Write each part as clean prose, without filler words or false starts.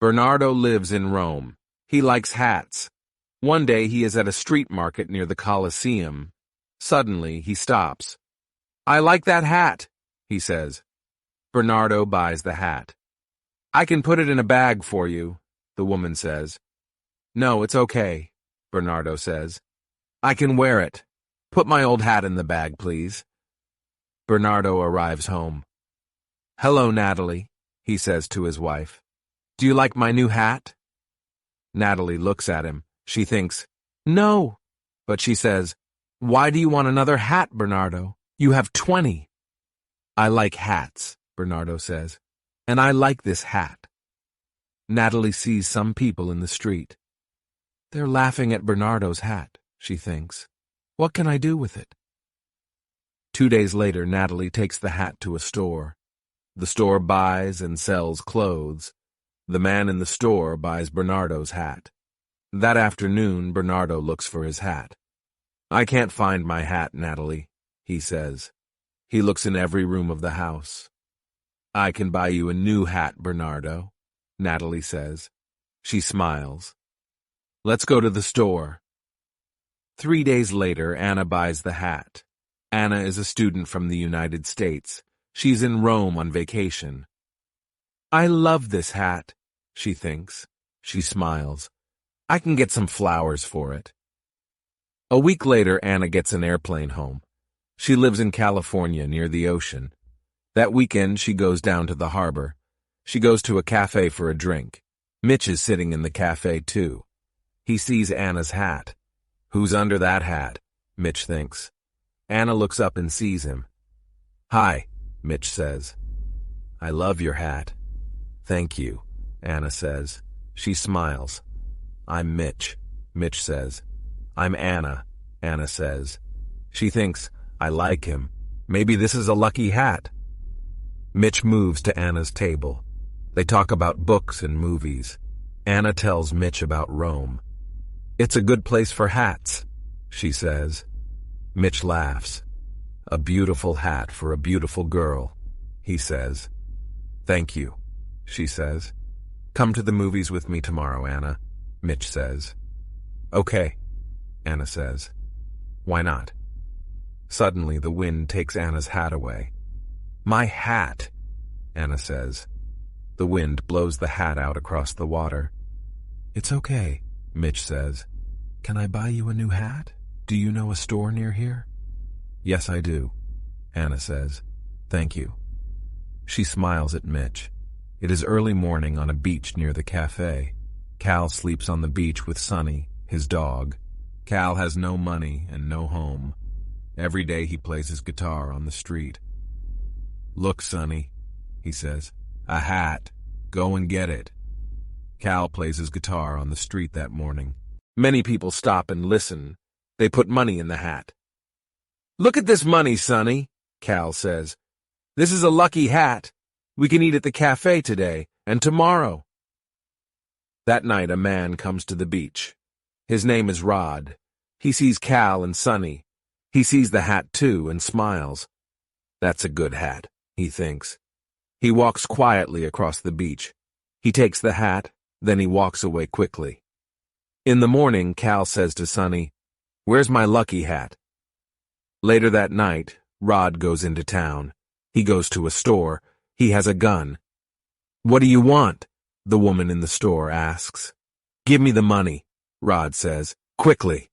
Bernardo lives in Rome. He likes hats. One day he is at a street market near the Colosseum. Suddenly he stops. "I like that hat," he says. Bernardo buys the hat. "I can put it in a bag for you," the woman says. "No, it's okay," Bernardo says. "I can wear it. Put my old hat in the bag, please." Bernardo arrives home. "Hello, Natalie," he says to his wife. "Do you like my new hat?" Natalie looks at him. She thinks, "No," but she says, "Why do you want another hat, Bernardo? You have 20. "I like hats," Bernardo says, "and I like this hat." Natalie sees some people in the street. They're laughing at Bernardo's hat, she thinks. What can I do with it? 2 days later, Natalie takes the hat to a store. The store buys and sells clothes. The man in the store buys Bernardo's hat. That afternoon, Bernardo looks for his hat. "I can't find my hat, Natalie," he says. He looks in every room of the house. "I can buy you a new hat, Bernardo," Natalie says. She smiles. "Let's go to the store." 3 days later, Anna buys the hat. Anna is a student from the United States. She's in Rome on vacation. "I love this hat," she thinks. She smiles. "I can get some flowers for it." A week later, Anna gets an airplane home. She lives in California near the ocean. That weekend, she goes down to the harbor. She goes to a cafe for a drink. Mitch is sitting in the cafe, too. He sees Anna's hat. Who's under that hat? Mitch thinks. Anna looks up and sees him. "Hi," Mitch says. "I love your hat." "Thank you," Anna says. She smiles. "I'm Mitch," Mitch says. "I'm Anna," Anna says. She thinks, I like him. Maybe this is a lucky hat. Mitch moves to Anna's table. They talk about books and movies. Anna tells Mitch about Rome. "It's a good place for hats," she says. Mitch laughs. "A beautiful hat for a beautiful girl," he says. "Thank you," she says. "Come to the movies with me tomorrow, Anna," Mitch says. "Okay," Anna says. "Why not?" Suddenly, the wind takes Anna's hat away. "My hat," Anna says. The wind blows the hat out across the water. "It's okay," Mitch says. "Can I buy you a new hat? Do you know a store near here?" "Yes, I do," Anna says. "Thank you." She smiles at Mitch. It is early morning on a beach near the cafe. Cal sleeps on the beach with Sonny, his dog. Cal has no money and no home. Every day he plays his guitar on the street. "Look, Sonny," he says. "A hat. Go and get it." Cal plays his guitar on the street that morning. Many people stop and listen. They put money in the hat. "Look at this money, Sonny," Cal says. "This is a lucky hat. We can eat at the cafe today and tomorrow." That night, a man comes to the beach. His name is Rod. He sees Cal and Sonny. He sees the hat too and smiles. That's a good hat, he thinks. He walks quietly across the beach. He takes the hat, then he walks away quickly. In the morning, Cal says to Sonny, "Where's my lucky hat?" Later that night, Rod goes into town. He goes to a store. He has a gun. "What do you want?" the woman in the store asks. "Give me the money," Rod says. "Quickly."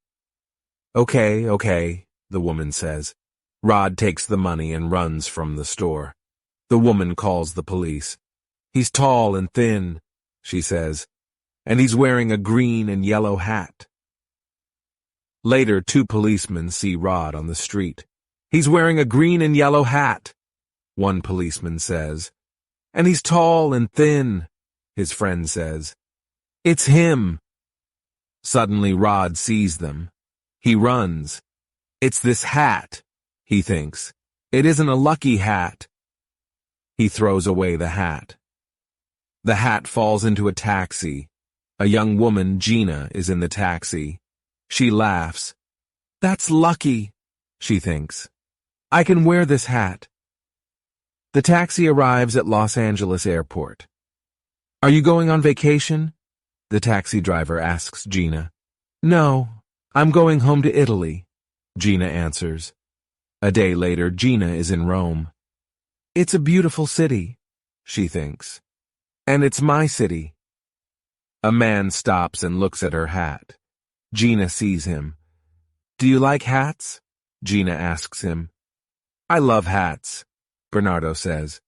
Okay, the woman says. Rod takes the money and runs from the store. The woman calls the police. "He's tall and thin," she says, "and he's wearing a green and yellow hat." Later, 2 policemen see Rod on the street. "He's wearing a green and yellow hat," one policeman says. "And he's tall and thin," his friend says. "It's him." Suddenly, Rod sees them. He runs. It's this hat, he thinks. It isn't a lucky hat. He throws away the hat. The hat falls into a taxi. A young woman, Gina, is in the taxi. She laughs. "That's lucky," she thinks. "I can wear this hat." The taxi arrives at Los Angeles Airport. Are you going on vacation? The taxi driver asks Gina. No, I'm going home to Italy, Gina answers. A day later, Gina is in Rome. It's a beautiful city, she thinks. And it's my city. A man stops and looks at her hat. Gina sees him. Do you like hats? Gina asks him. I love hats, Bernardo says.